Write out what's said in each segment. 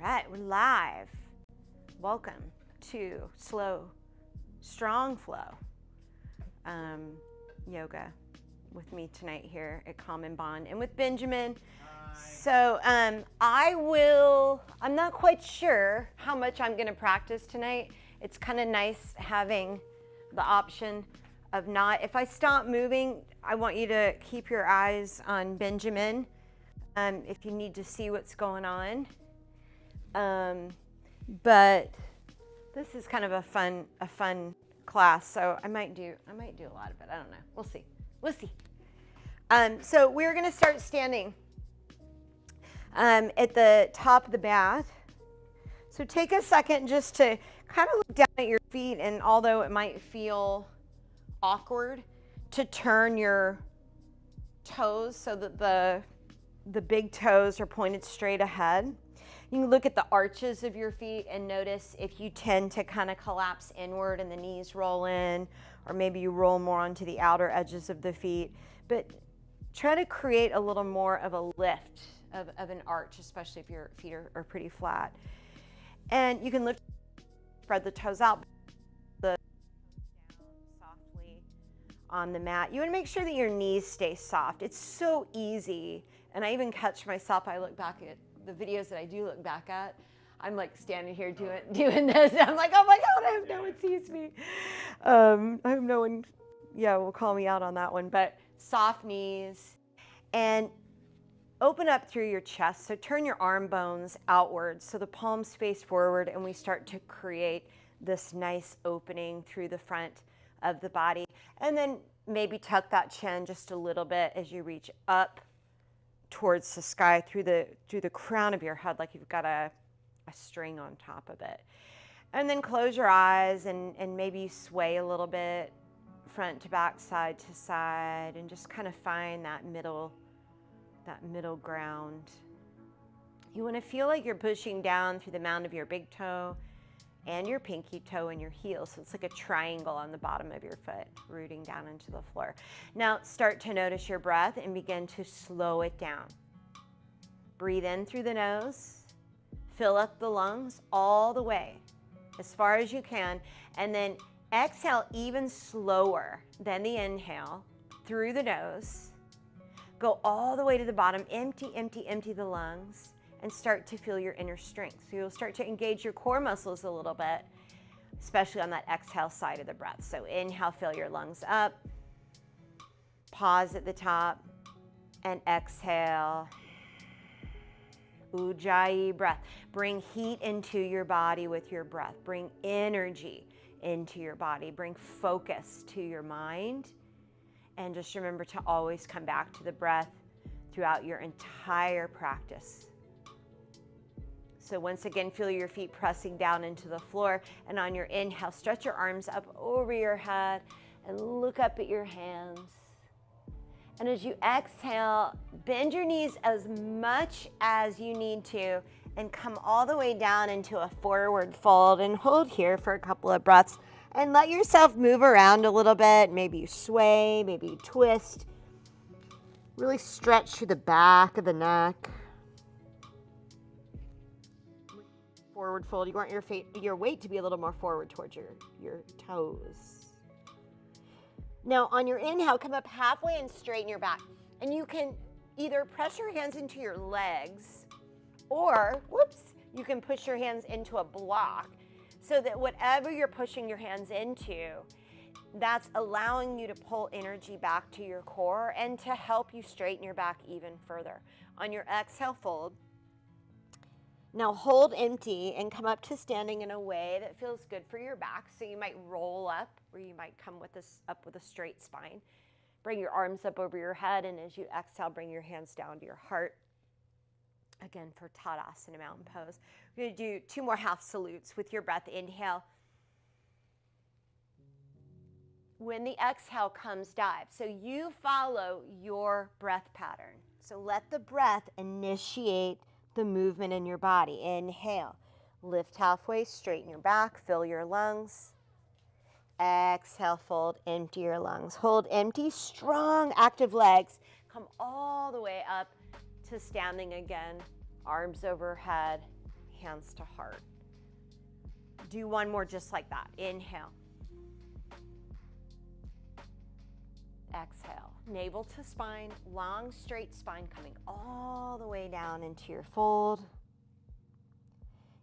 right, we're live. Welcome to Slow, Strong Flow yoga with me tonight here at Common Bond and with Benjamin. Hi. So I'm not quite sure how much I'm gonna practice tonight. It's kind of nice having the option of not, if I stop moving, I want you to keep your eyes on Benjamin if you need to see what's going on. But this is kind of a fun class, so I might do a lot of it. I don't know. We'll see. So we're gonna start standing at the top of the mat. So take a second just to kind of look down at your feet, and although it might feel awkward to turn your toes so that the big toes are pointed straight ahead. You can look at the arches of your feet and notice if you tend to kind of collapse inward and the knees roll in, or maybe you roll more onto the outer edges of the feet. But try to create a little more of a lift of an arch, especially if your feet are pretty flat. And you can spread the toes out, the down softly on the mat. You want to make sure that your knees stay soft. It's so easy. And I even catch myself, I look back at the videos that I do look back at, I'm like standing here doing this. I'm like, oh my God, I hope no one sees me. I hope no one, will call me out on that one. But soft knees and open up through your chest. So turn your arm bones outwards so the palms face forward, and we start to create this nice opening through the front of the body. And then maybe tuck that chin just a little bit as you reach up towards the sky through the crown of your head, like you've got a string on top of it. And then close your eyes and maybe you sway a little bit front to back, side to side, and just kind of find that middle ground. You want to feel like you're pushing down through the mound of your big toe and your pinky toe and your heel. So it's like a triangle on the bottom of your foot, rooting down into the floor. Now start to notice your breath and begin to slow it down. Breathe in through the nose, fill up the lungs all the way, as far as you can, and then exhale even slower than the inhale through the nose. Go all the way to the bottom, empty the lungs, and start to feel your inner strength. So you'll start to engage your core muscles a little bit, especially on that exhale side of the breath. So inhale, fill your lungs up, pause at the top, and exhale. Ujjayi breath. Bring heat into your body with your breath. Bring energy into your body. Bring focus to your mind. And just remember to always come back to the breath throughout your entire practice. So once again, feel your feet pressing down into the floor, and on your inhale, stretch your arms up over your head and look up at your hands. And as you exhale, bend your knees as much as you need to and come all the way down into a forward fold, and hold here for a couple of breaths and let yourself move around a little bit. Maybe you sway, maybe you twist. Really stretch through the back of the neck. Forward fold. You want your weight to be a little more forward towards your toes. Now on your inhale, come up halfway and straighten your back. And you can either press your hands into your legs, or, you can push your hands into a block, so that whatever you're pushing your hands into, that's allowing you to pull energy back to your core and to help you straighten your back even further. On your exhale, fold. Now hold empty and come up to standing in a way that feels good for your back. So you might roll up, or you might come up with a straight spine. Bring your arms up over your head, and as you exhale, bring your hands down to your heart. Again, for Tadasana, mountain pose. We're going to do 2 more half salutes with your breath. Inhale. When the exhale comes, dive. So you follow your breath pattern. So let the breath initiate the movement in your body. Inhale, lift halfway, straighten your back, fill your lungs. Exhale, fold, empty your lungs. Hold empty, strong, active legs. Come all the way up to standing again. Arms overhead, hands to heart. Do one more just like that. Inhale. Exhale. Navel to spine, long straight spine coming all the way down into your fold.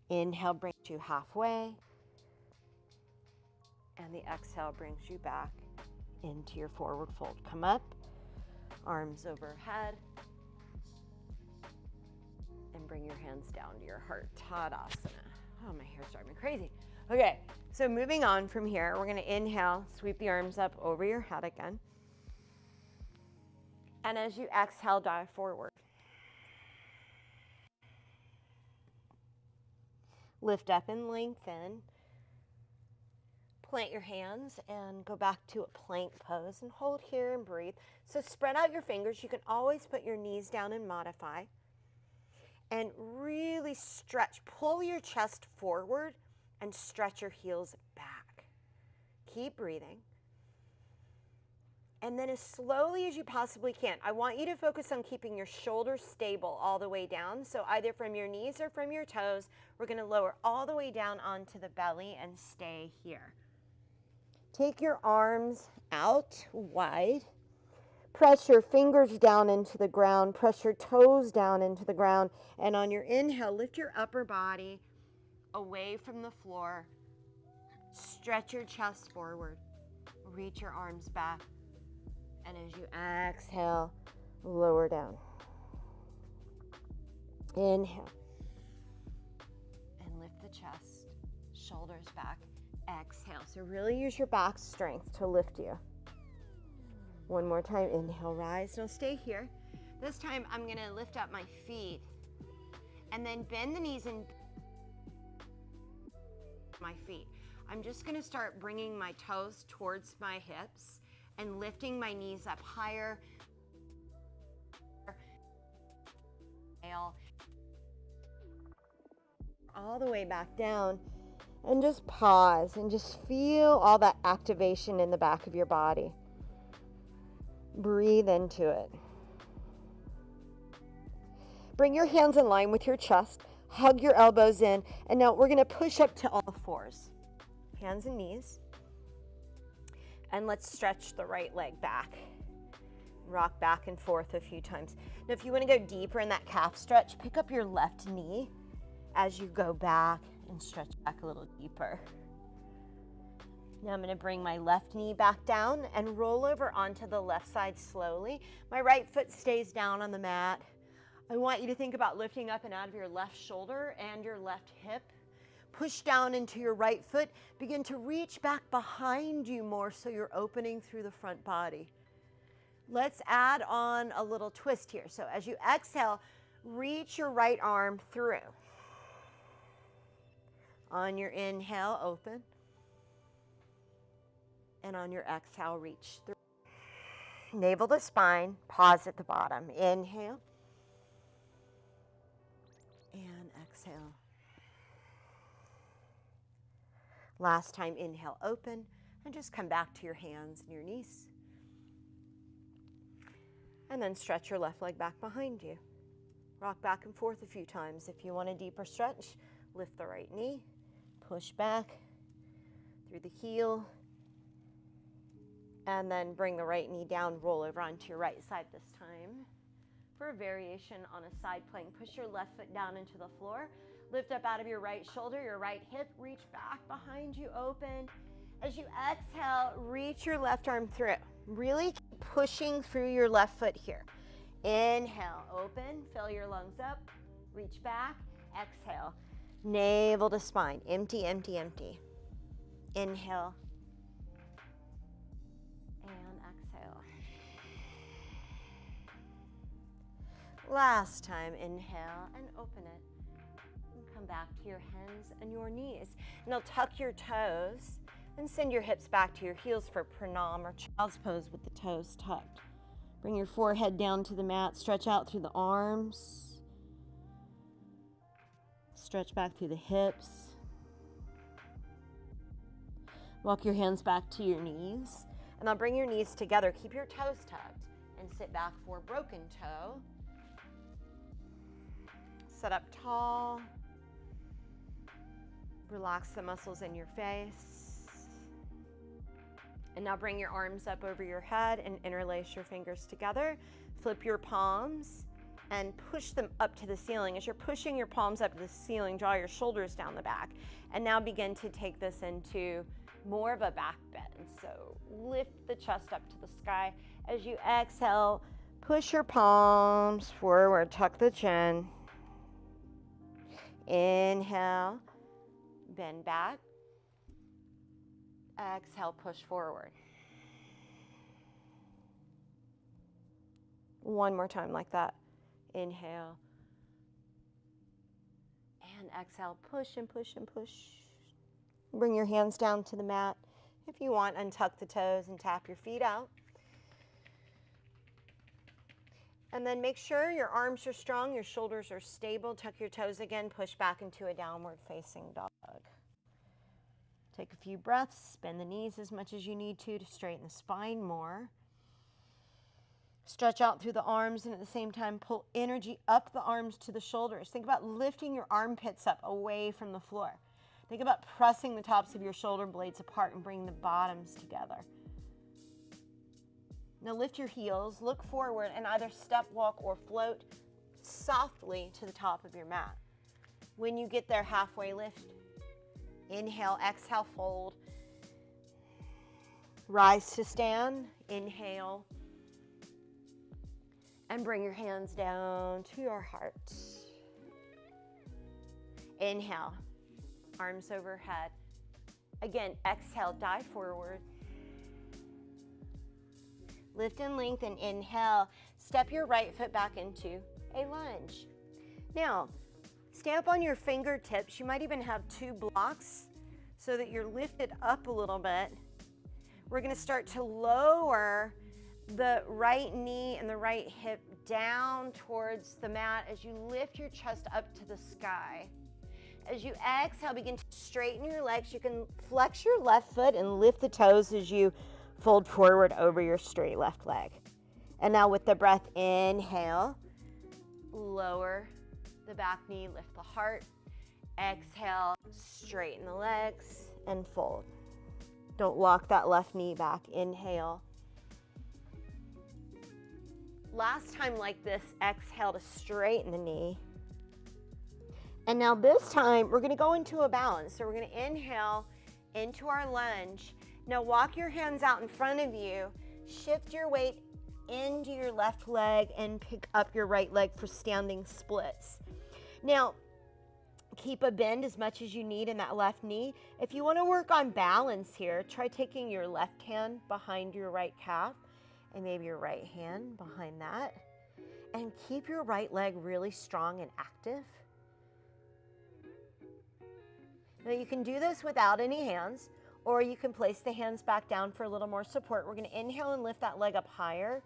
Inhale brings you halfway. And the exhale brings you back into your forward fold. Come up, arms overhead. And bring your hands down to your heart. Tadasana. Oh, my hair's driving me crazy. Okay, so moving on from here, we're gonna inhale, sweep the arms up over your head again. And as you exhale, dive forward. Lift up and lengthen. Plant your hands and go back to a plank pose and hold here and breathe. So spread out your fingers. You can always put your knees down and modify. And really stretch. Pull your chest forward and stretch your heels back. Keep breathing. And then as slowly as you possibly can, I want you to focus on keeping your shoulders stable all the way down. So either from your knees or from your toes, we're going to lower all the way down onto the belly and stay here. Take your arms out wide. Press your fingers down into the ground. Press your toes down into the ground. And on your inhale, lift your upper body away from the floor. Stretch your chest forward. Reach your arms back. And as you exhale, lower down. Inhale. And lift the chest, shoulders back. Exhale. So really use your back strength to lift you. One more time. Inhale, rise. Now stay here. This time I'm going to lift up my feet and then bend the knees and my feet. I'm just going to start bringing my toes towards my hips and lifting my knees up higher. All the way back down, and just pause and just feel all that activation in the back of your body. Breathe into it. Bring your hands in line with your chest, hug your elbows in, and now we're going to push up to all fours. Hands and knees. And let's stretch the right leg back. Rock back and forth a few times. Now, if you want to go deeper in that calf stretch, pick up your left knee as you go back and stretch back a little deeper. Now I'm going to bring my left knee back down and roll over onto the left side slowly. My right foot stays down on the mat. I want you to think about lifting up and out of your left shoulder and your left hip. Push down into your right foot. Begin to reach back behind you more so you're opening through the front body. Let's add on a little twist here. So as you exhale, reach your right arm through. On your inhale, open. And on your exhale, reach through. Navel to spine, pause at the bottom. Inhale. And exhale. Last time, inhale, open, and just come back to your hands and your knees. And then stretch your left leg back behind you. Rock back and forth a few times. If you want a deeper stretch, lift the right knee, push back through the heel, and then bring the right knee down, roll over onto your right side this time. For a variation on a side plank, push your left foot down into the floor. Lift up out of your right shoulder, your right hip, reach back behind you, open. As you exhale, reach your left arm through. Really keep pushing through your left foot here. Inhale, open, fill your lungs up, reach back, exhale. Navel to spine, empty, empty, empty. Inhale, and exhale. Last time, inhale and open it. Come back to your hands and your knees. Now tuck your toes and send your hips back to your heels for pranam or child's pose with the toes tucked. Bring your forehead down to the mat. Stretch out through the arms. Stretch back through the hips. Walk your hands back to your knees. And now bring your knees together. Keep your toes tucked and sit back for broken toe. Sit up tall. Relax the muscles in your face. And now bring your arms up over your head and interlace your fingers together. Flip your palms and push them up to the ceiling. As you're pushing your palms up to the ceiling, draw your shoulders down the back. And now begin to take this into more of a back bend. So lift the chest up to the sky. As you exhale, push your palms forward, tuck the chin. Inhale, bend back. Exhale, push forward. One more time like that. Inhale. And exhale, push and push and push. Bring your hands down to the mat. If you want, untuck the toes and tap your feet out. And then make sure your arms are strong, your shoulders are stable. Tuck your toes again, push back into a downward facing dog. Take a few breaths, bend the knees as much as you need to straighten the spine more. Stretch out through the arms and at the same time pull energy up the arms to the shoulders. Think about lifting your armpits up away from the floor. Think about pressing the tops of your shoulder blades apart and bring the bottoms together. Now lift your heels, look forward, and either step, walk, or float softly to the top of your mat. When you get there, halfway lift. Inhale, exhale, fold. Rise to stand. Inhale. And bring your hands down to your heart. Inhale, arms overhead. Again, exhale, dive forward. Lift and lengthen, inhale. Step your right foot back into a lunge. Now, stamp on your fingertips. You might even have two blocks so that you're lifted up a little bit. We're gonna start to lower the right knee and the right hip down towards the mat as you lift your chest up to the sky. As you exhale, begin to straighten your legs. You can flex your left foot and lift the toes as you fold forward over your straight left leg. And now with the breath, inhale, lower the back knee, lift the heart. Exhale, straighten the legs and fold. Don't lock that left knee back. Inhale. Last time like this, exhale to straighten the knee. And now this time, we're gonna go into a balance. So we're gonna inhale into our lunge. Now walk your hands out in front of you, shift your weight into your left leg and pick up your right leg for standing splits. Now, keep a bend as much as you need in that left knee. If you wanna work on balance here, try taking your left hand behind your right calf and maybe your right hand behind that. And keep your right leg really strong and active. Now you can do this without any hands, or you can place the hands back down for a little more support. We're gonna inhale and lift that leg up higher.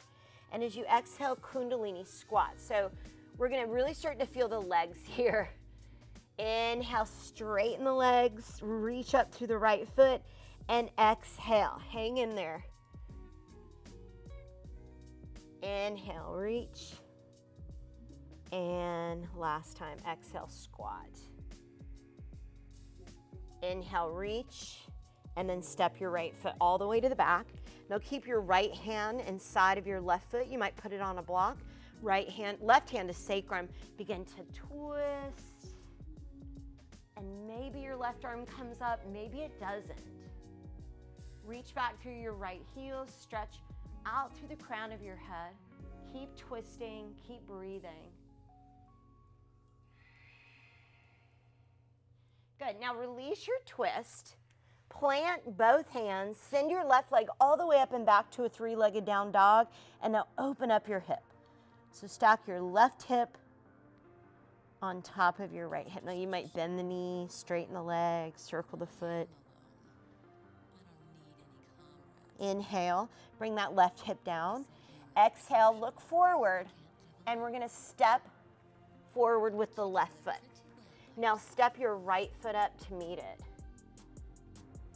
And as you exhale, Kundalini squat. So we're gonna really start to feel the legs here. Inhale, straighten the legs, reach up through the right foot, and exhale, hang in there. Inhale, reach. And last time, exhale, squat. Inhale, reach. And then step your right foot all the way to the back. Now keep your right hand inside of your left foot. You might put it on a block. Left hand to sacrum. Begin to twist. And maybe your left arm comes up, maybe it doesn't. Reach back through your right heel, stretch out through the crown of your head. Keep twisting, keep breathing. Good, now release your twist. Plant both hands, send your left leg all the way up and back to a three-legged down dog, and now open up your hip. So stack your left hip on top of your right hip. Now you might bend the knee, straighten the leg, circle the foot. Inhale, bring that left hip down. Exhale, look forward, and we're gonna step forward with the left foot. Now step your right foot up to meet it.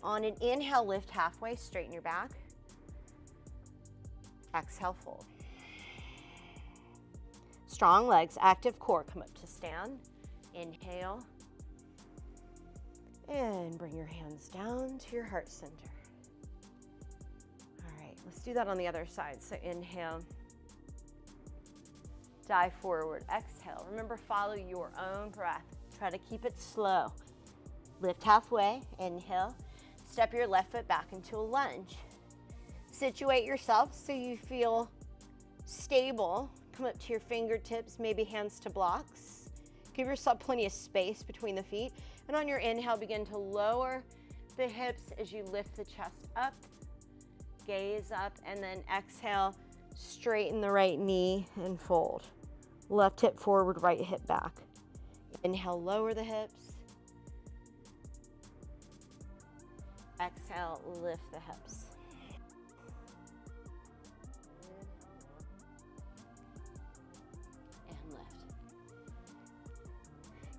On an inhale, lift halfway, straighten your back. Exhale, fold. Strong legs, active core, come up to stand. Inhale. And bring your hands down to your heart center. All right, let's do that on the other side. So inhale, dive forward, exhale. Remember, follow your own breath. Try to keep it slow. Lift halfway, inhale. Step your left foot back into a lunge. Situate yourself so you feel stable. Come up to your fingertips, maybe hands to blocks. Give yourself plenty of space between the feet. And on your inhale, begin to lower the hips as you lift the chest up, gaze up, and then exhale, straighten the right knee and fold. Left hip forward, right hip back. Inhale, lower the hips. Exhale, lift the hips. And lift.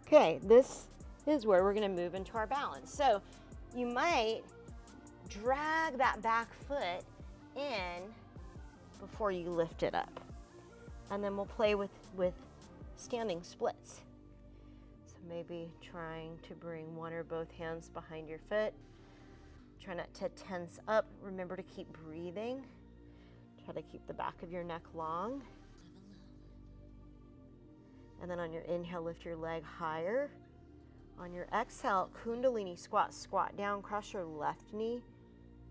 Okay, this is where we're going to move into our balance. So you might drag that back foot in before you lift it up. And then we'll play with standing splits. So maybe trying to bring one or both hands behind your foot. Try not to tense up. Remember to keep breathing. Try to keep the back of your neck long. And then on your inhale, lift your leg higher. On your exhale, Kundalini squat. Squat down, cross your left knee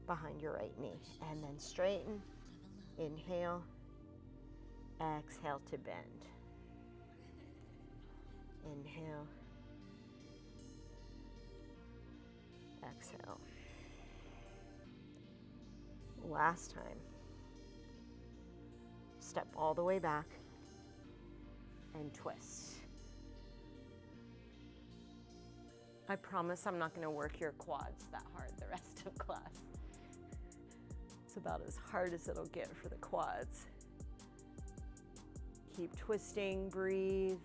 behind your right knee. And then straighten. Inhale. Exhale to bend. Inhale. Exhale. Last time. Step all the way back and twist. I promise I'm not going to work your quads that hard the rest of class. It's about as hard as it'll get for the quads. Keep twisting, breathe.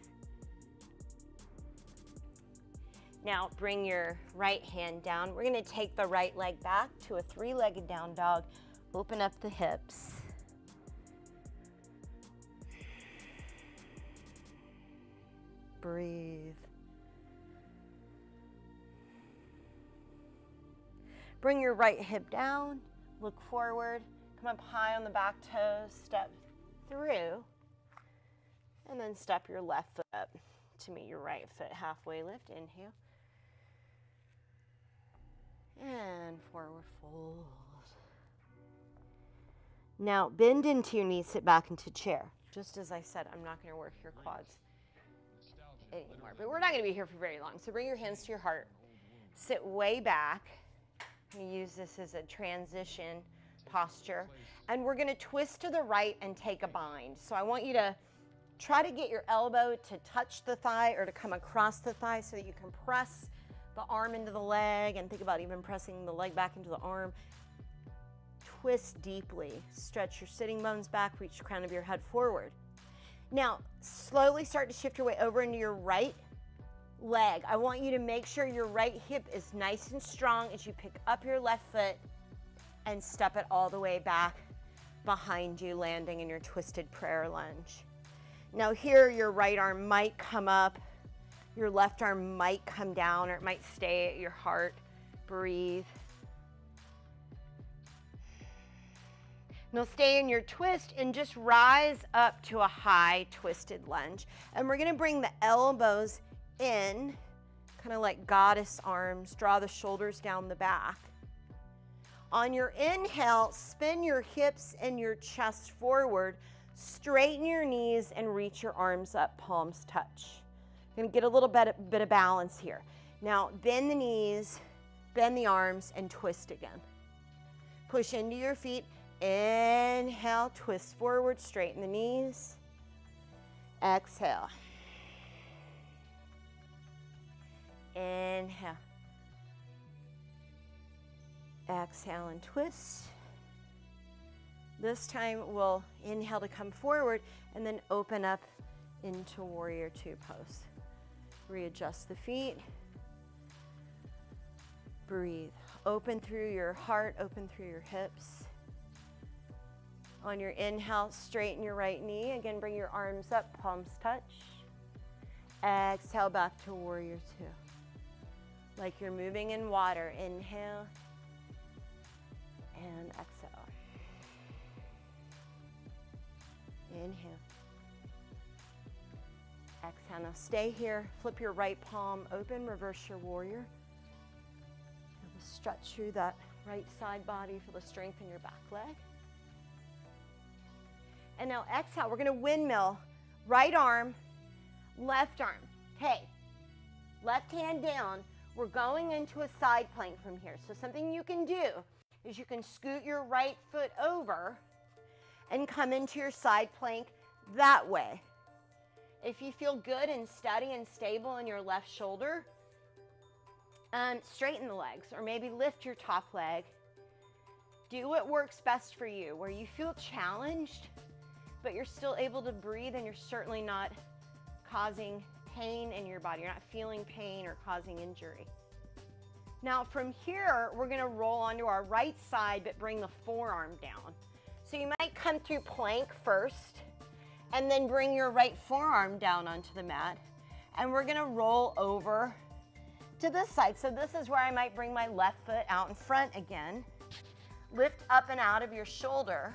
Now bring your right hand down. We're going to take the right leg back to a three-legged down dog. Open up the hips. Breathe. Bring your right hip down. Look forward. Come up high on the back toes. Step through. And then step your left foot up to meet your right foot. Halfway lift. Inhale. And forward fold. Now bend into your knees, sit back into chair. Just as I said, I'm not going to work your quads anymore, but we're not going to be here for very long. So bring your hands to your heart. Sit way back. I'm going to use this as a transition posture. And we're going to twist to the right and take a bind. So I want you to try to get your elbow to touch the thigh or to come across the thigh so that you can press the arm into the leg, and think about even pressing the leg back into the arm. Twist deeply. Stretch your sitting bones back, reach the crown of your head forward. Now, slowly start to shift your way over into your right leg. I want you to make sure your right hip is nice and strong as you pick up your left foot and step it all the way back behind you, landing in your twisted prayer lunge. Now here, your right arm might come up, your left arm might come down, or it might stay at your heart. Breathe. Now stay in your twist and just rise up to a high twisted lunge. And we're gonna bring the elbows in, kind of like goddess arms. Draw the shoulders down the back. On your inhale, spin your hips and your chest forward. Straighten your knees and reach your arms up, palms touch. You're gonna get a little bit of balance here. Now bend the knees, bend the arms, and twist again. Push into your feet. Inhale, twist forward, straighten the knees. Exhale. Inhale. Exhale and twist. This time we'll inhale to come forward and then open up into warrior two pose. Readjust the feet. Breathe. Open through your heart, open through your hips. On your inhale, straighten your right knee. Again, bring your arms up, palms touch. Exhale back to warrior two. like you're moving in water. Inhale and exhale. Inhale. Exhale. Now stay here. Flip your right palm open. Reverse your warrior. Stretch through that right side body. Feel the strength in your back leg. And now exhale. We're going to windmill. Right arm, left arm. Okay. Left hand down. We're going into a side plank from here. So something you can do is you can scoot your right foot over and come into your side plank that way. If you feel good and steady and stable in your left shoulder, straighten the legs or maybe lift your top leg. Do what works best for you, where you feel challenged, but you're still able to breathe and you're certainly not causing pain in your body. You're not feeling pain or causing injury. Now from here, we're gonna roll onto our right side, but bring the forearm down. So you might come through plank first, and then bring your right forearm down onto the mat. And we're gonna roll over to this side. So this is where I might bring my left foot out in front again. Lift up and out of your shoulder.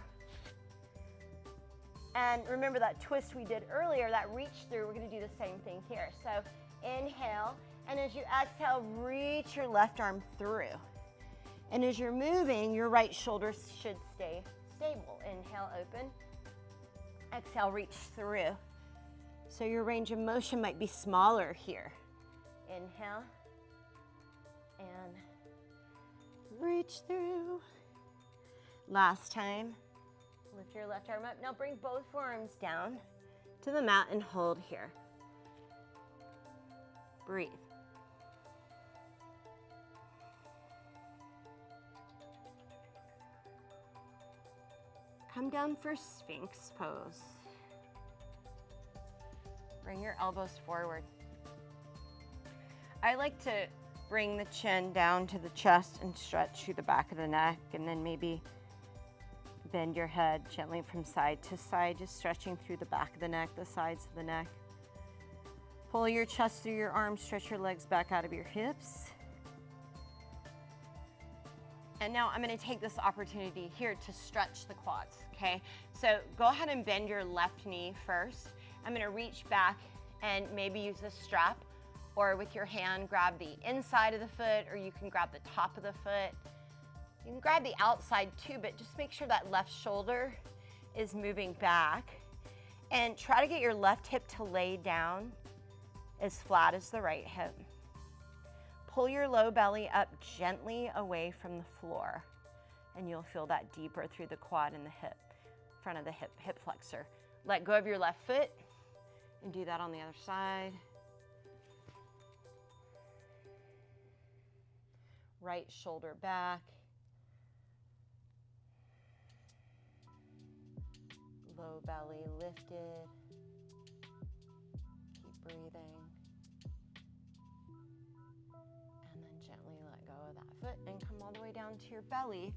And remember that twist we did earlier, that reach through, we're gonna do the same thing here. So inhale, and as you exhale, reach your left arm through. And as you're moving, your right shoulder should stay stable. Inhale, open. Exhale, reach through. So your range of motion might be smaller here. Inhale, and reach through. Last time. Lift your left arm up. Now bring both forearms down to the mat and hold here. Breathe. Come down for Sphinx pose. Bring your elbows forward. I like to bring the chin down to the chest and stretch through the back of the neck, and then maybe bend your head gently from side to side, just stretching through the back of the neck, the sides of the neck. Pull your chest through your arms, stretch your legs back out of your hips. And now I'm gonna take this opportunity here to stretch the quads, okay? So go ahead and bend your left knee first. I'm gonna reach back and maybe use a strap, or with your hand grab the inside of the foot, or you can grab the top of the foot. You can grab the outside too, but just make sure that left shoulder is moving back. And try to get your left hip to lay down as flat as the right hip. Pull your low belly up gently away from the floor, and you'll feel that deeper through the quad and the hip, front of the hip flexor. Let go of your left foot and do that on the other side. Right shoulder back. Low belly lifted. Keep breathing. And then gently let go of that foot and come all the way down to your belly.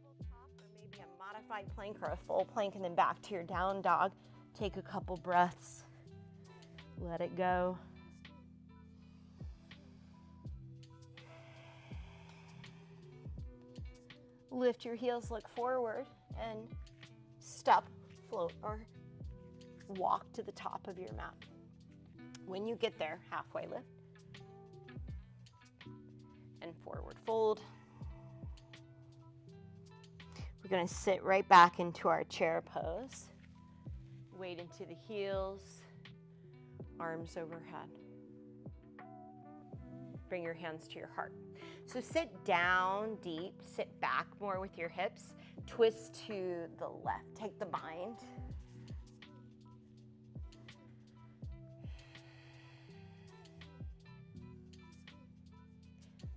Tabletop, or maybe a modified plank or a full plank, and then back to your down dog. Take a couple breaths. Let it go. Lift your heels, look forward, and step, float, or walk to the top of your mat. When you get there, halfway lift, and forward fold. We're gonna sit right back into our chair pose. Weight into the heels, arms overhead. Bring your hands to your heart. So sit down deep, sit back more with your hips, twist to the left, take the bind.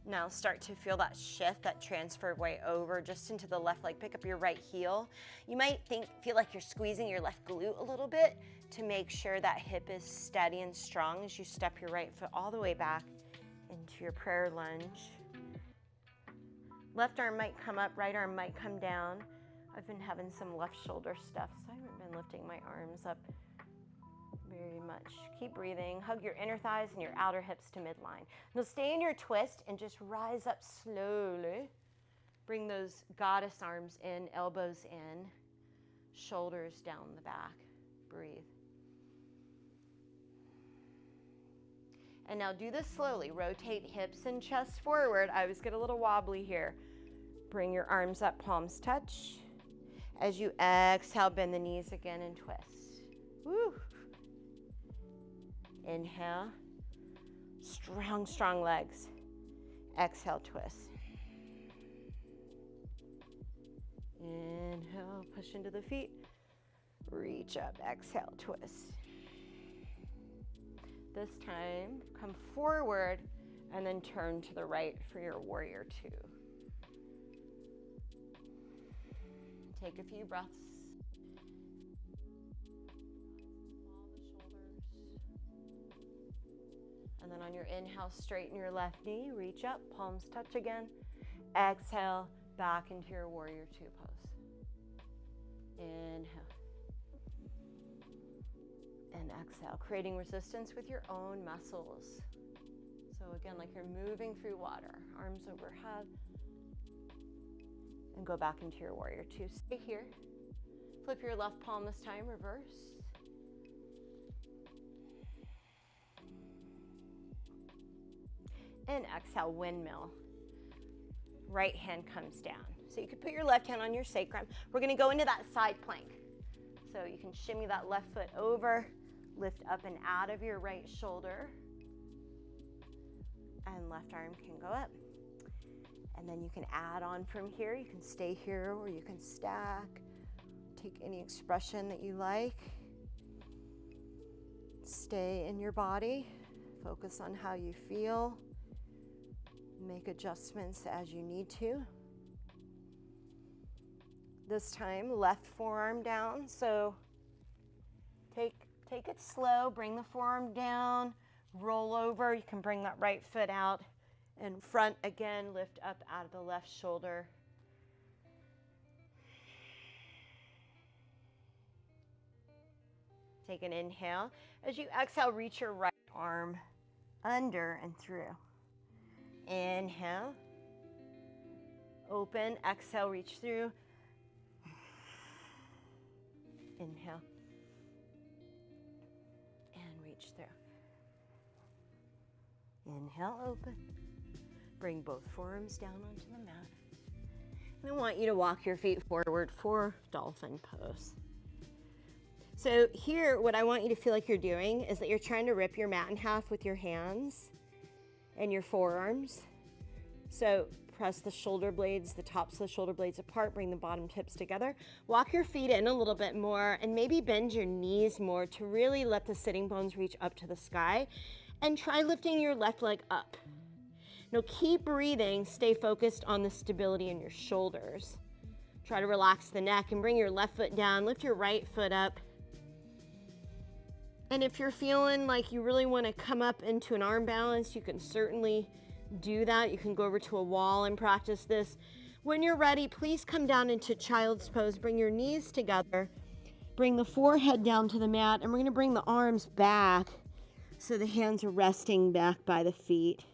Now start to feel that shift, that transfer way over just into the left leg. Pick up your right heel. You might feel like you're squeezing your left glute a little bit to make sure that hip is steady and strong as you step your right foot all the way back into your prayer lunge. Left arm might come up, right arm might come down. I've been having some left shoulder stuff, so I haven't been lifting my arms up very much. Keep breathing. Hug your inner thighs and your outer hips to midline. Now stay in your twist and just rise up slowly. Bring those goddess arms in, elbows in, shoulders down the back. Breathe. And now do this slowly. Rotate hips and chest forward. I always get a little wobbly here. Bring your arms up, palms touch. As you exhale, bend the knees again and twist. Woo. Inhale. Strong, strong legs. Exhale, twist. Inhale, push into the feet. Reach up, exhale, twist. This time, come forward and then turn to the right for your warrior two. Take a few breaths. And then on your inhale, straighten your left knee, reach up, palms touch again. Exhale, back into your warrior two pose. Inhale. And exhale, creating resistance with your own muscles. So again, like you're moving through water, arms overhead. And go back into your warrior two. Stay here. Flip your left palm this time, reverse. And exhale, windmill. Right hand comes down. So you could put your left hand on your sacrum. We're gonna go into that side plank. So you can shimmy that left foot over, lift up and out of your right shoulder, and left arm can go up. And then you can add on from here. You can stay here or you can stack. Take any expression that you like. Stay in your body. Focus on how you feel. Make adjustments as you need to. This time, left forearm down. So take it slow, bring the forearm down, roll over. You can bring that right foot out in front again, lift up out of the left shoulder. Take an inhale. As you exhale, reach your right arm under and through. Inhale. Open, exhale, reach through. Inhale. And reach through. Inhale, open. Bring both forearms down onto the mat. And I want you to walk your feet forward for dolphin pose. So here, what I want you to feel like you're doing is that you're trying to rip your mat in half with your hands and your forearms. So press the shoulder blades, the tops of the shoulder blades apart, bring the bottom tips together. Walk your feet in a little bit more and maybe bend your knees more to really let the sitting bones reach up to the sky. And try lifting your left leg up. Now keep breathing, stay focused on the stability in your shoulders. Try to relax the neck and bring your left foot down, lift your right foot up. And if you're feeling like you really want to come up into an arm balance, you can certainly do that. You can go over to a wall and practice this. When you're ready, please come down into child's pose. Bring your knees together. Bring the forehead down to the mat, and we're going to bring the arms back so the hands are resting back by the feet.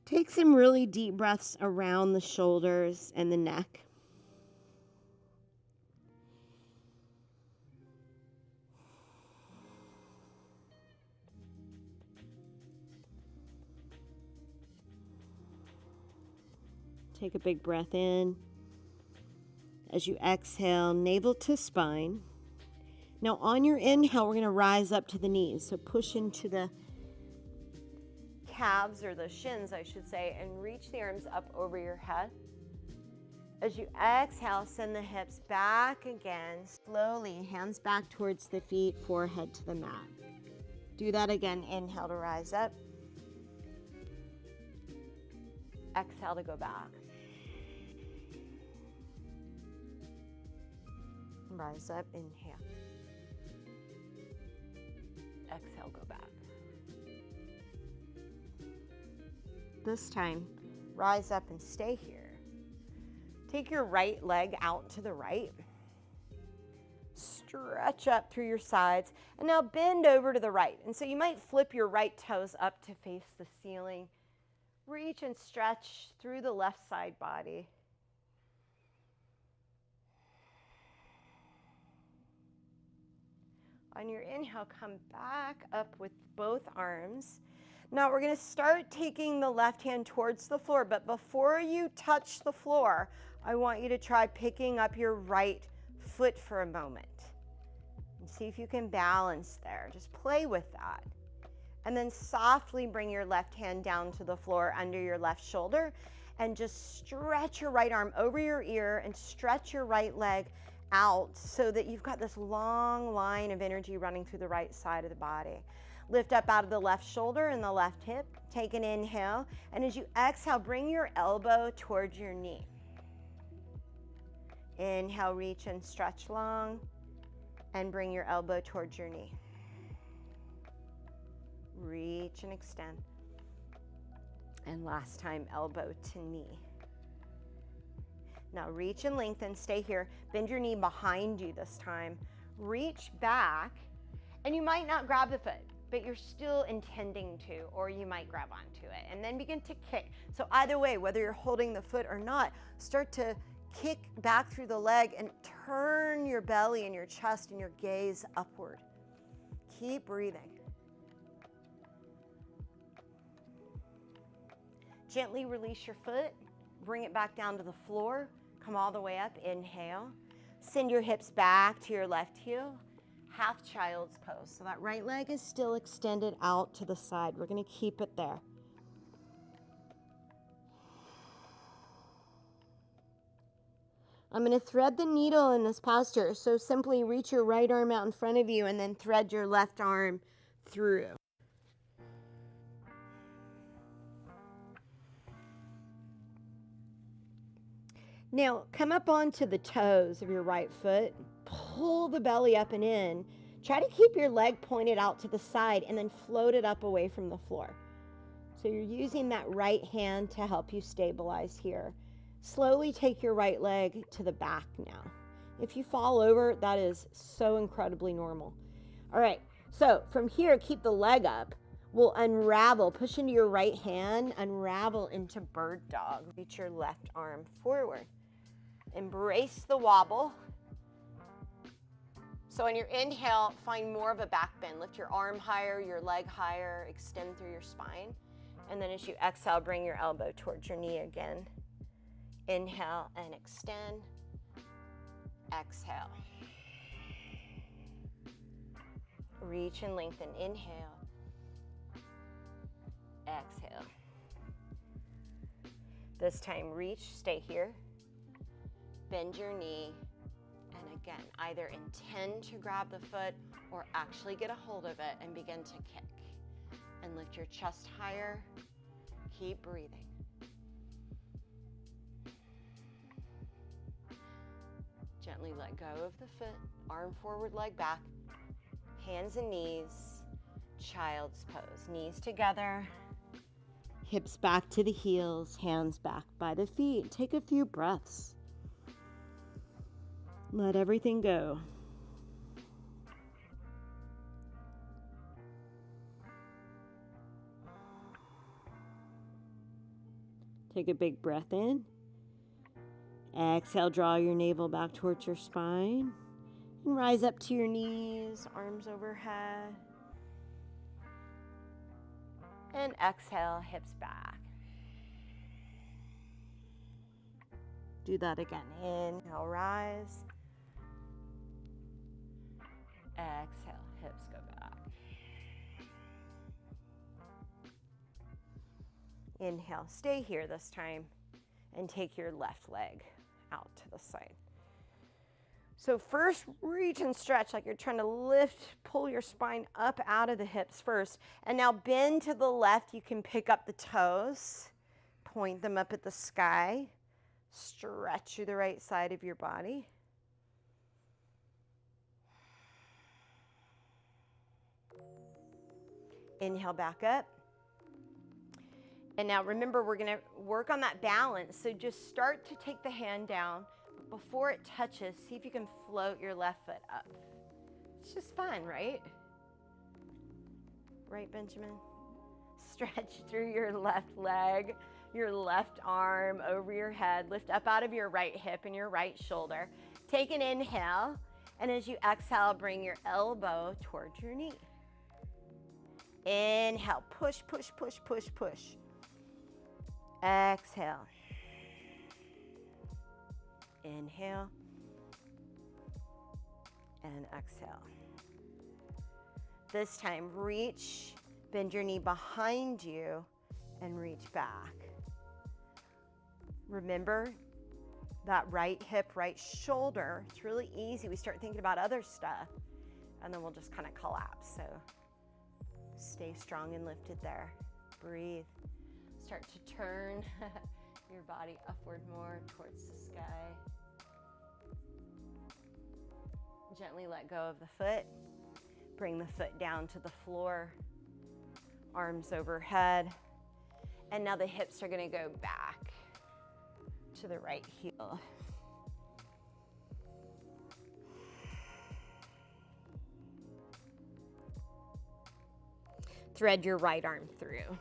Take some really deep breaths around the shoulders and the neck. Take a big breath in. As you exhale, navel to spine. Now on your inhale, we're going to rise up to the knees. So push into the calves, or the shins, I should say, and reach the arms up over your head. As you exhale, send the hips back again, slowly, hands back towards the feet, forehead to the mat. Do that again. Inhale to rise up. Exhale to go back. Rise up, inhale. Exhale, go back. This time, rise up and stay here. Take your right leg out to the right. stretch up through your sides. And now bend over to the right. And so you might flip your right toes up to face the ceiling. Reach and stretch through the left side body. On your inhale, come back up with both arms. Now we're going to start taking the left hand towards the floor, but before you touch the floor, I want you to try picking up your right foot for a moment. And see if you can balance there. Just play with that. And then softly bring your left hand down to the floor under your left shoulder and just stretch your right arm over your ear and stretch your right leg out so that you've got this long line of energy running through the right side of the body. Lift up out of the left shoulder and the left hip. Take an inhale, and as you exhale, bring your elbow towards your knee. Inhale, reach and stretch long, and bring your elbow towards your knee. Reach and extend. And last time, elbow to knee. Now reach and lengthen, stay here. Bend your knee behind you this time. Reach back, and you might not grab the foot, but you're still intending to, or you might grab onto it. And then begin to kick. So either way, whether you're holding the foot or not, start to kick back through the leg and turn your belly and your chest and your gaze upward. Keep breathing. Gently release your foot, bring it back down to the floor, come all the way up, inhale. Send your hips back to your left heel, half child's pose. So that right leg is still extended out to the side. We're gonna keep it there. I'm gonna thread the needle in this posture. So simply reach your right arm out in front of you and then thread your left arm through. Now, come up onto the toes of your right foot, pull the belly up and in. Try to keep your leg pointed out to the side and then float it up away from the floor. So you're using that right hand to help you stabilize here. Slowly take your right leg to the back now. If you fall over, that is so incredibly normal. All right, so from here, keep the leg up. We'll unravel, push into your right hand, unravel into bird dog. Reach your left arm forward. Embrace the wobble. So on your inhale, find more of a back bend. Lift your arm higher, your leg higher, extend through your spine. And then as you exhale, bring your elbow towards your knee again. Inhale and extend. Exhale. Reach and lengthen. Inhale. Exhale. This time, reach, stay here. Bend your knee, and again, either intend to grab the foot or actually get a hold of it and begin to kick. And lift your chest higher. Keep breathing. Gently let go of the foot, arm forward, leg back, hands and knees, child's pose. Knees together, hips back to the heels, hands back by the feet. Take a few breaths. Let everything go. Take a big breath in. Exhale, draw your navel back towards your spine. And rise up to your knees, arms overhead. And exhale, hips back. Do that again. Inhale, rise. Exhale, hips go back. Inhale, stay here this time, and take your left leg out to the side. So first, reach and stretch like you're trying to lift, pull your spine up out of the hips first. And now bend to the left. You can pick up the toes, point them up at the sky, stretch through the right side of your body. Inhale back up. And now remember, we're gonna work on that balance. So just start to take the hand down, before it touches, see if you can float your left foot up. It's just fun, right? Right, Benjamin? Stretch through your left leg, your left arm over your head. Lift up out of your right hip and your right shoulder. Take an inhale, and as you exhale, bring your elbow towards your knee. Inhale, push, push, push, push, push. Exhale. Inhale. And exhale. This time, reach, bend your knee behind you, and reach back. Remember that right hip, right shoulder. It's really easy. We start thinking about other stuff, and then we'll just kind of collapse. So stay strong and lifted there. Breathe. Start to turn your body upward more towards the sky. Gently let go of the foot. Bring the foot down to the floor. Arms overhead. And now the hips are going to go back to the right heel. Thread your right arm through.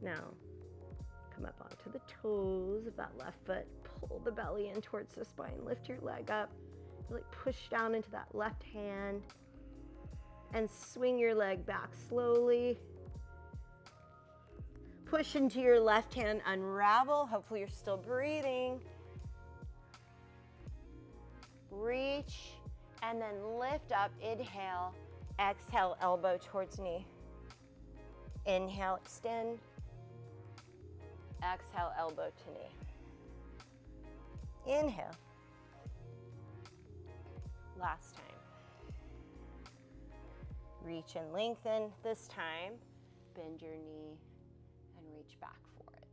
Now, come up onto the toes of that left foot. Pull the belly in towards the spine. Lift your leg up. Really push down into that left hand. And swing your leg back slowly. Push into your left hand, unravel. Hopefully you're still breathing. Reach, and then lift up. Inhale, exhale, elbow towards knee. Inhale, extend. Exhale, elbow to knee. Inhale. Last time. Reach and lengthen. This time, bend your knee and reach back for it.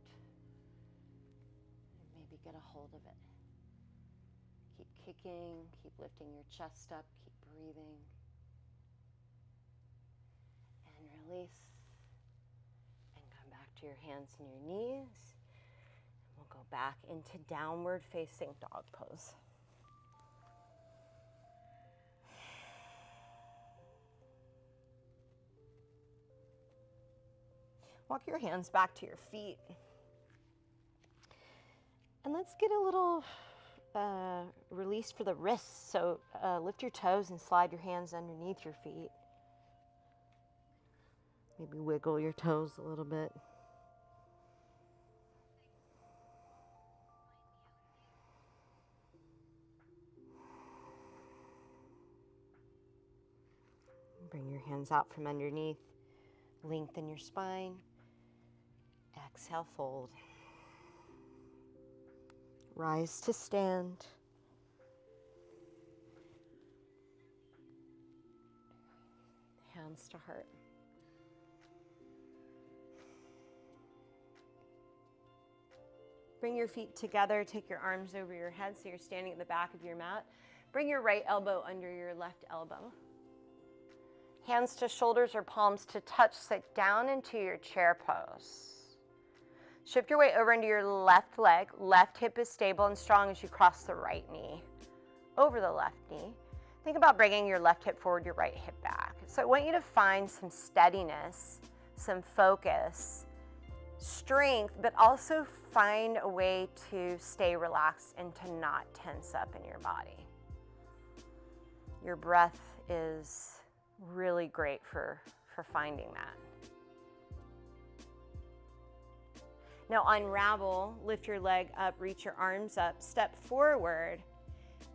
And maybe get a hold of it. Keep kicking, keep lifting your chest up, keep breathing. And release. Back to your hands and your knees. And we'll go back into downward facing dog pose. Walk your hands back to your feet. And let's get a little release for the wrists. So lift your toes and slide your hands underneath your feet. Maybe wiggle your toes a little bit. Bring your hands out from underneath. Lengthen your spine. Exhale, fold. Rise to stand. Hands to heart. Bring your feet together, take your arms over your head so you're standing at the back of your mat. Bring your right elbow under your left elbow. Hands to shoulders or palms to touch, sit down into your chair pose. Shift your weight over into your left leg. Left hip is stable and strong as you cross the right knee over the left knee. Think about bringing your left hip forward, your right hip back. So I want you to find some steadiness, some focus, strength, but also find a way to stay relaxed and to not tense up in your body. Your breath is really great for finding that. Now unravel, lift your leg up, reach your arms up, step forward,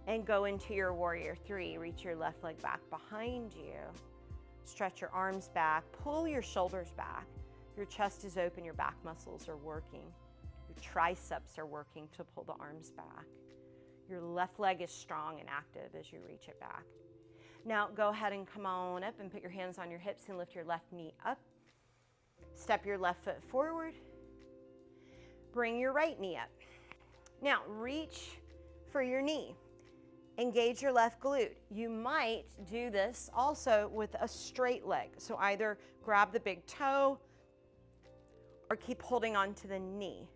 and go into your warrior three. Reach your left leg back behind you. Stretch your arms back, pull your shoulders back. Your chest is open, your back muscles are working. Your triceps are working to pull the arms back. Your left leg is strong and active as you reach it back. Now go ahead and come on up and put your hands on your hips and lift your left knee up. Step your left foot forward. Bring your right knee up. Now reach for your knee. Engage your left glute. You might do this also with a straight leg. So either grab the big toe or keep holding on to the knee.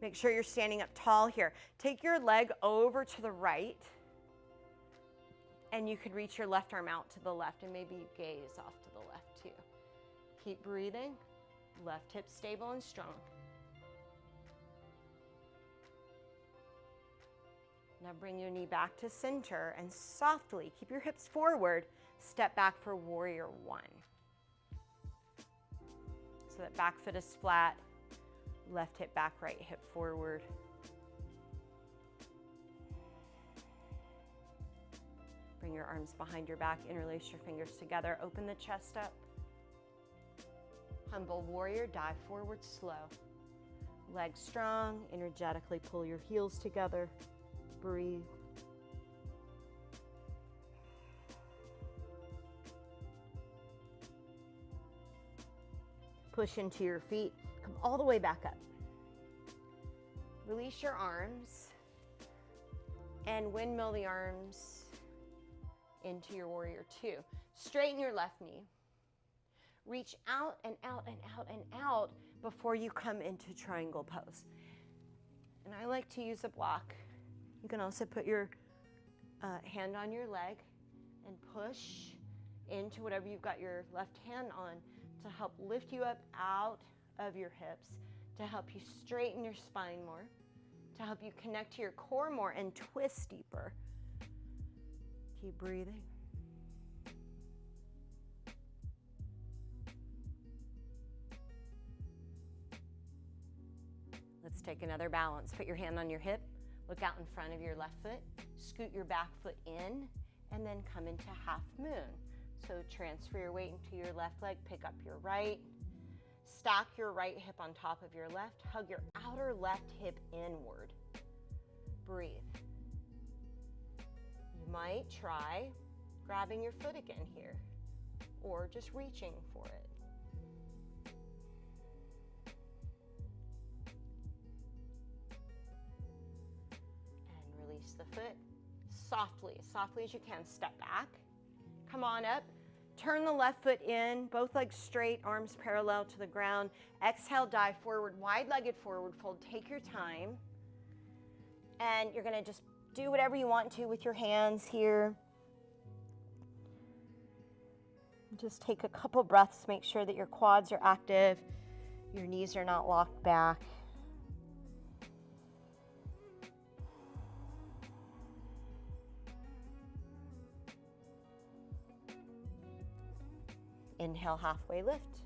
Make sure you're standing up tall here. Take your leg over to the right, and you could reach your left arm out to the left, and maybe you gaze off to the left too. Keep breathing. Left hip stable and strong. Now bring your knee back to center and softly keep your hips forward. Step back for warrior one. So that back foot is flat. Left hip back, right hip forward. Bring your arms behind your back, interlace your fingers together, open the chest up. Humble warrior, dive forward slow. Legs strong, energetically pull your heels together. Breathe. Push into your feet, come all the way back up. Release your arms and windmill the arms into your warrior two. Straighten your left knee. Reach out and out and out and out before you come into triangle pose. And I like to use a block. You can also put your hand on your leg and push into whatever you've got your left hand on to help lift you up out of your hips, to help you straighten your spine more, to help you connect to your core more and twist deeper. Keep breathing. Let's take another balance. Put your hand on your hip, look out in front of your left foot, scoot your back foot in, and then come into half moon. So transfer your weight into your left leg, pick up your right, stack your right hip on top of your left, hug your outer left hip inward. Breathe. You might try grabbing your foot again here, or just reaching for it. Release the foot. Softly, as softly as you can, step back. Come on up. Turn the left foot in, both legs straight, arms parallel to the ground. Exhale, dive forward, wide-legged forward fold. Take your time. And you're going to just do whatever you want to with your hands here. Just take a couple breaths. Make sure that your quads are active. Your knees are not locked back. Inhale, halfway lift.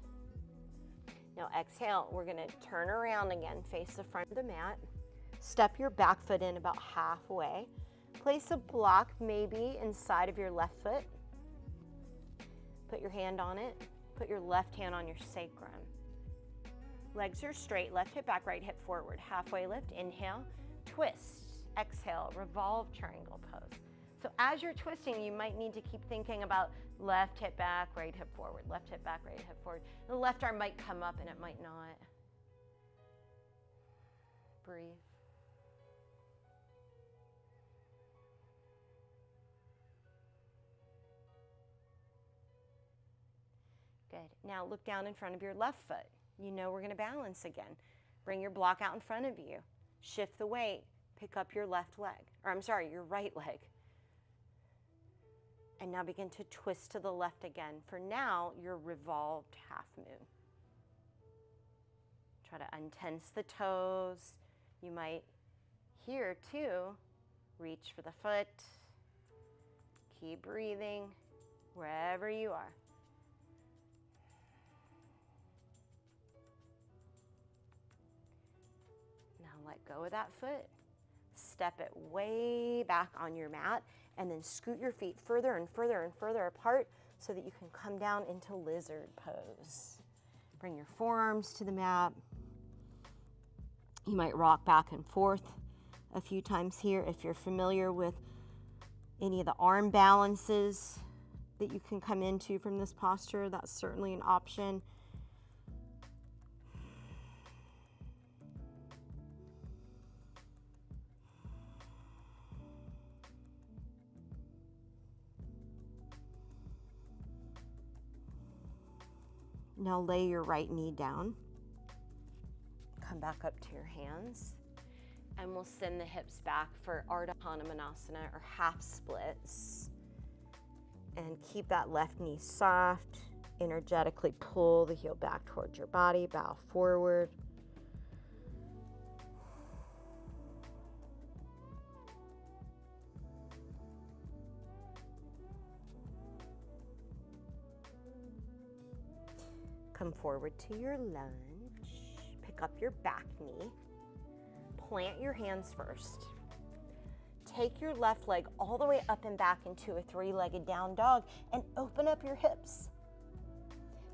Now exhale, we're gonna turn around again, face the front of the mat. Step your back foot in about halfway. Place a block maybe inside of your left foot. Put your hand on it. Put your left hand on your sacrum. Legs are straight, left hip back, right hip forward. Halfway lift, inhale, twist. Exhale, revolve triangle pose. So as you're twisting, you might need to keep thinking about left hip back, right hip forward, left hip back, right hip forward. The left arm might come up and it might not. Breathe. Good. Now look down in front of your left foot. You know we're going to balance again. Bring your block out in front of you. Shift the weight. Pick up your left leg, or I'm sorry, your right leg. And now begin to twist to the left again. For now, your revolved half moon. Try to untense the toes. You might here too, reach for the foot. Keep breathing wherever you are. Now let go of that foot. Step it way back on your mat and then scoot your feet further and further and further apart so that you can come down into lizard pose. Bring your forearms to the mat. You might rock back and forth a few times here. If you're familiar with any of the arm balances that you can come into from this posture, that's certainly an option. Now lay your right knee down. Come back up to your hands. And we'll send the hips back for Ardha Hanumanasana, or half splits. And keep that left knee soft. Energetically pull the heel back towards your body. Bow forward. Come forward to your lunge. Pick up your back knee. Plant your hands first. Take your left leg all the way up and back into a three-legged down dog and open up your hips.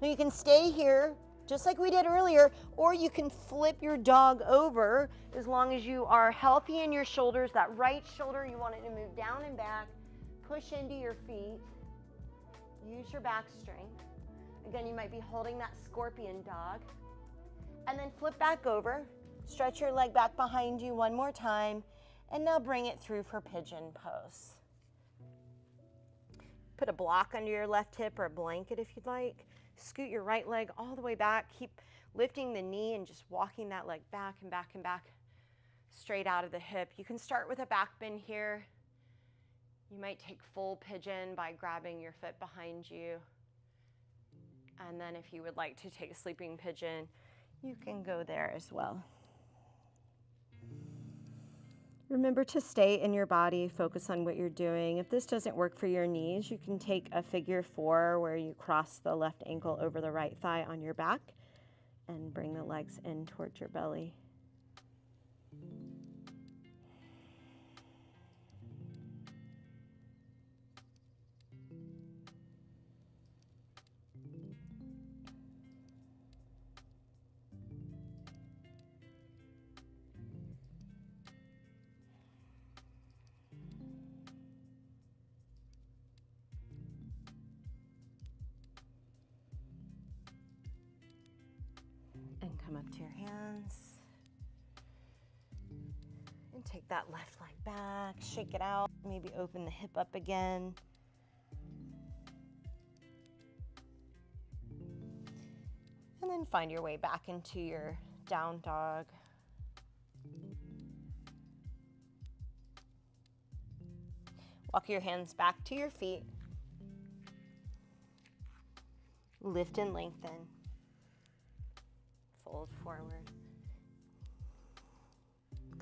Now you can stay here just like we did earlier, or you can flip your dog over as long as you are healthy in your shoulders. That right shoulder, you want it to move down and back. Push into your feet. Use your back strength. Again, you might be holding that scorpion dog. And then flip back over. Stretch your leg back behind you one more time. And now bring it through for pigeon pose. Put a block under your left hip or a blanket if you'd like. Scoot your right leg all the way back. Keep lifting the knee and just walking that leg back and back and back, straight out of the hip. You can start with a back bend here. You might take full pigeon by grabbing your foot behind you. And then if you would like to take a sleeping pigeon, you can go there as well. Remember to stay in your body, focus on what you're doing. If this doesn't work for your knees, you can take a figure 4 where you cross the left ankle over the right thigh on your back and bring the legs in towards your belly. And come up to your hands. And take that left leg back, shake it out, maybe open the hip up again. And then find your way back into your down dog. Walk your hands back to your feet. Lift and lengthen. Fold forward.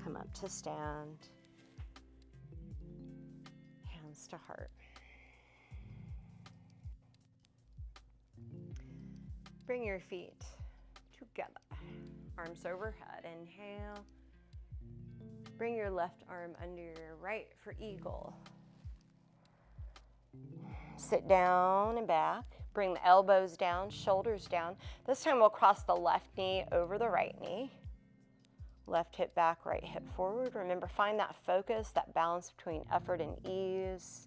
Come up to stand. Hands to heart. Bring your feet together. Arms overhead. Inhale. Bring your left arm under your right for eagle. Sit down and back. Bring the elbows down, shoulders down. This time we'll cross the left knee over the right knee. Left hip back, right hip forward. Remember, find that focus, that balance between effort and ease.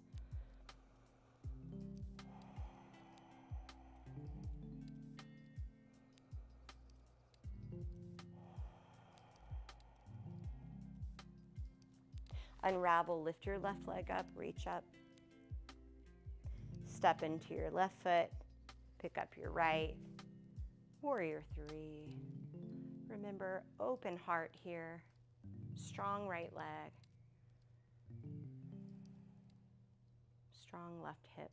Unravel, lift your left leg up, reach up. Step into your left foot, pick up your right. Warrior 3. Remember, open heart here, strong right leg, strong left hip.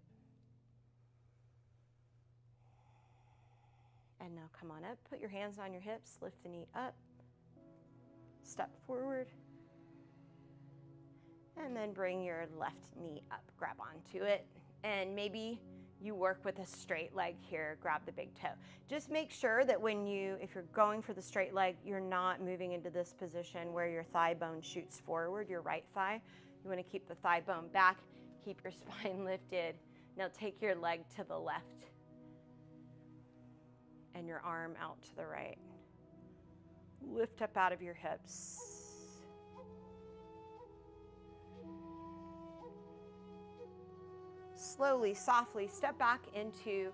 And now come on up, put your hands on your hips, lift the knee up, step forward, and then bring your left knee up, grab onto it. And maybe you work with a straight leg here, grab the big toe. Just make sure that if you're going for the straight leg, you're not moving into this position where your thigh bone shoots forward, your right thigh. You want to keep the thigh bone back, keep your spine lifted. Now take your leg to the left and your arm out to the right. Lift up out of your hips. Slowly, softly step back into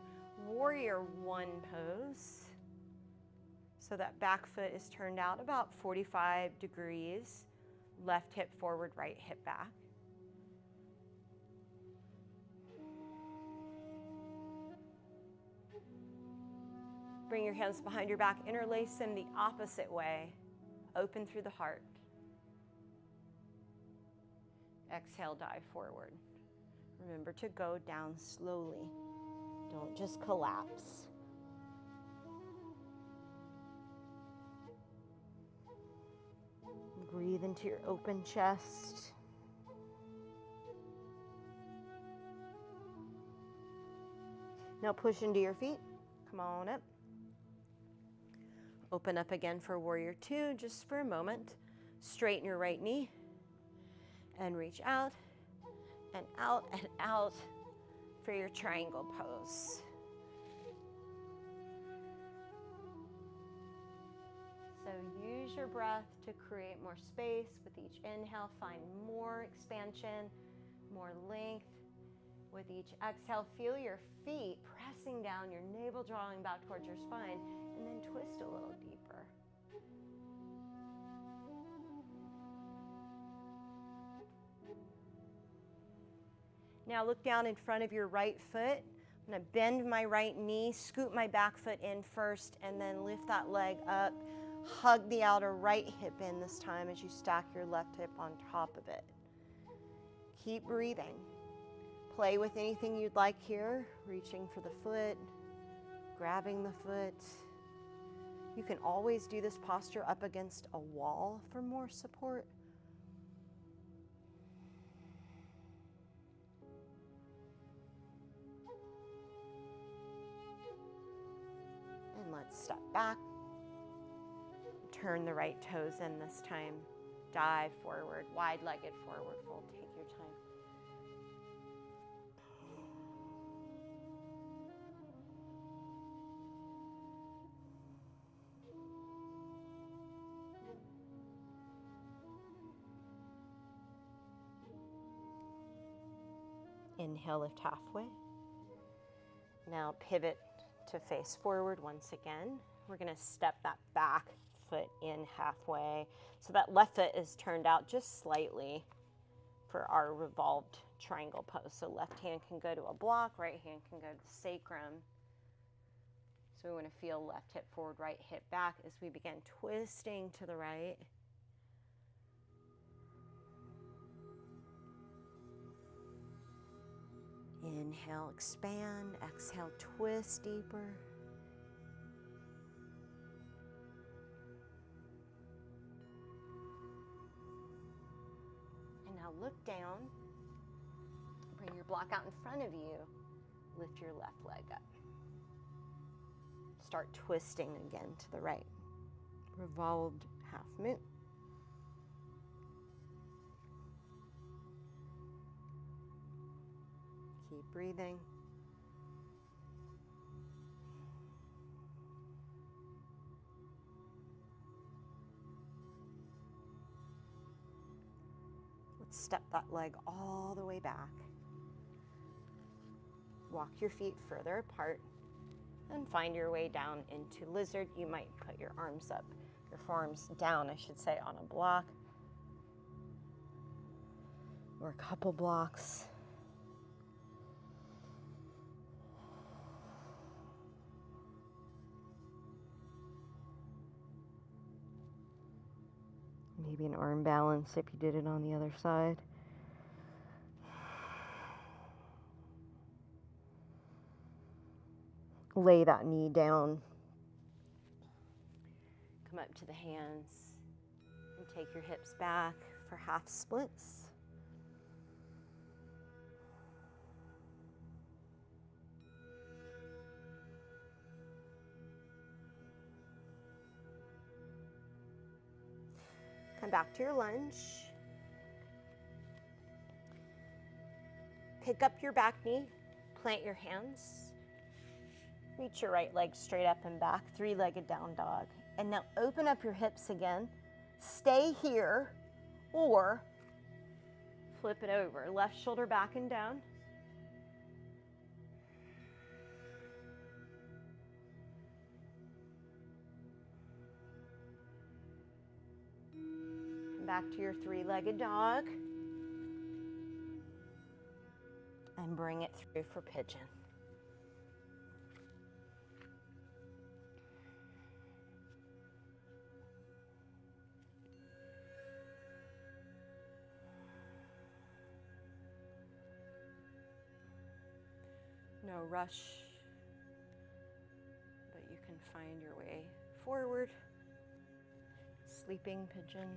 Warrior 1 pose. So that back foot is turned out about 45 degrees. Left hip forward, right hip back. Bring your hands behind your back, interlace them the opposite way. Open through the heart. Exhale, dive forward. Remember to go down slowly. Don't just collapse. Breathe into your open chest. Now push into your feet. Come on up. Open up again for warrior two, just for a moment. Straighten your right knee and reach out and out and out for your triangle pose. So use your breath to create more space. With each inhale, find more expansion, more length. With each exhale, feel your feet pressing down, your navel drawing back towards your spine, and then twist a little deeper. Now look down in front of your right foot. I'm going to bend my right knee, scoot my back foot in first, and then lift that leg up. Hug the outer right hip in this time as you stack your left hip on top of it. Keep breathing. Play with anything you'd like here, reaching for the foot, grabbing the foot. You can always do this posture up against a wall for more support. And let's step back. Turn the right toes in this time. Dive forward, wide-legged forward fold. Take your time. Inhale, lift halfway. Now pivot to face forward once again. We're going to step that back foot in halfway. So that left foot is turned out just slightly for our revolved triangle pose. So left hand can go to a block, right hand can go to the sacrum. So we want to feel left hip forward, right hip back as we begin twisting to the right. Inhale, expand. Exhale, twist deeper. And now look down. Bring your block out in front of you. Lift your left leg up. Start twisting again to the right. Revolved half moon. Keep breathing. Let's step that leg all the way back. Walk your feet further apart and find your way down into lizard. You might put your arms up, your forearms down, I should say, on a block or a couple blocks. Maybe an arm balance if you did it on the other side. Lay that knee down. Come up to the hands and take your hips back for half splits. Come back to your lunge. Pick up your back knee, plant your hands. Reach your right leg straight up and back, three-legged down dog. And now open up your hips again. Stay here or flip it over. Left shoulder back and down. Back to your three-legged dog and bring it through for pigeon. no rush, but you can find your way forward. Sleeping pigeon.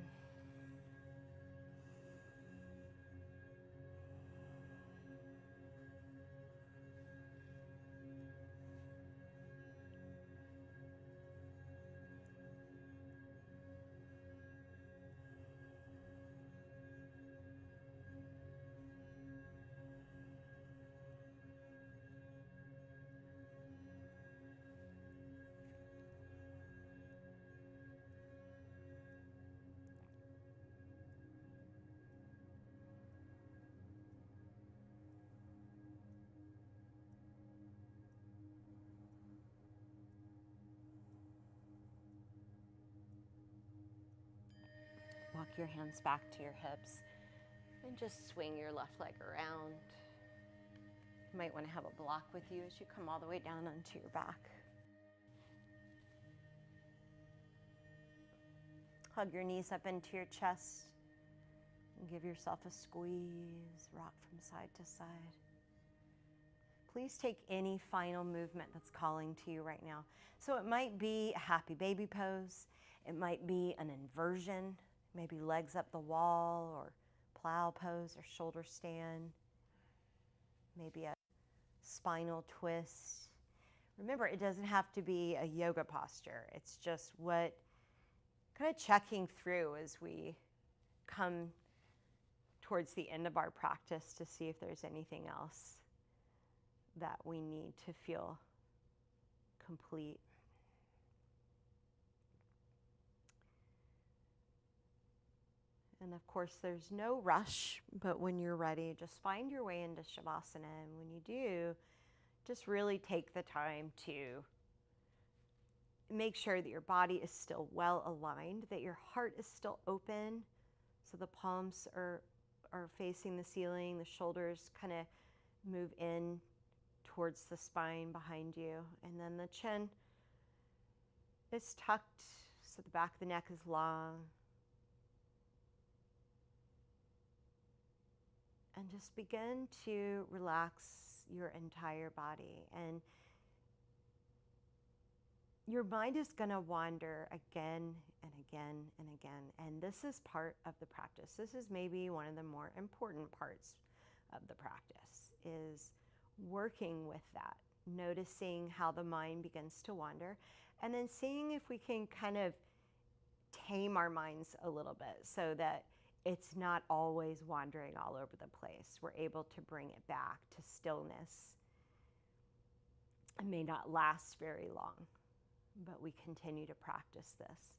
Walk your hands back to your hips and just swing your left leg around. You might want to have a block with you as you come all the way down onto your back. Hug your knees up into your chest and give yourself a squeeze. Rock from side to side. Please take any final movement that's calling to you right now. So it might be a happy baby pose. It might be an inversion, maybe legs up the wall, or plow pose or shoulder stand. Maybe a spinal twist. Remember, it doesn't have to be a yoga posture. It's just what kind of checking through as we come towards the end of our practice to see if there's anything else that we need to feel complete. And of course, there's no rush, but when you're ready, just find your way into Shavasana. And when you do, just really take the time to make sure that your body is still well aligned, that your heart is still open. So the palms are facing the ceiling, the shoulders kind of move in towards the spine behind you. And then the chin is tucked, so the back of the neck is long. And just begin to relax your entire body. And your mind is going to wander again and again and again. And this is part of the practice. This is maybe one of the more important parts of the practice, is working with that, noticing how the mind begins to wander, and then seeing if we can kind of tame our minds a little bit so that it's not always wandering all over the place. We're able to bring it back to stillness. It may not last very long, but we continue to practice this.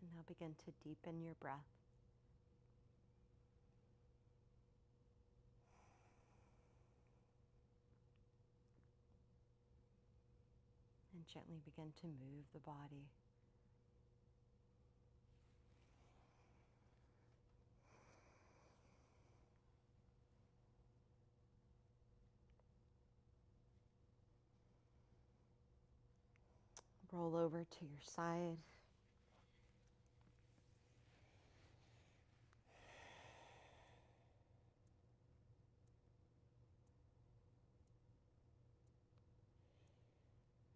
And now begin to deepen your breath. gently begin to move the body. Roll over to your side.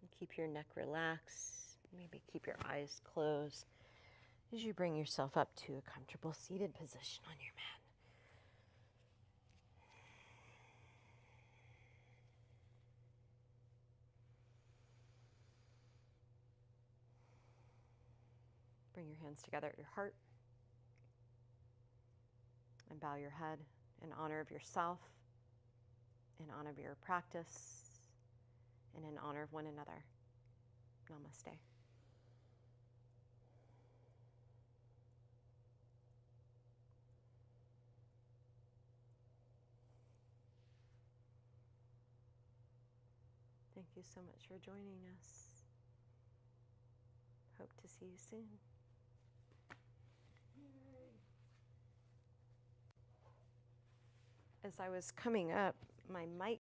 And keep your neck relaxed. Maybe keep your eyes closed as you bring yourself up to a comfortable seated position on your mat. Bring your hands together at your heart and bow your head in honor of yourself, in honor of your practice, and in honor of one another. Namaste. Thank you so much for joining us. Hope to see you soon. As I was coming up, my mic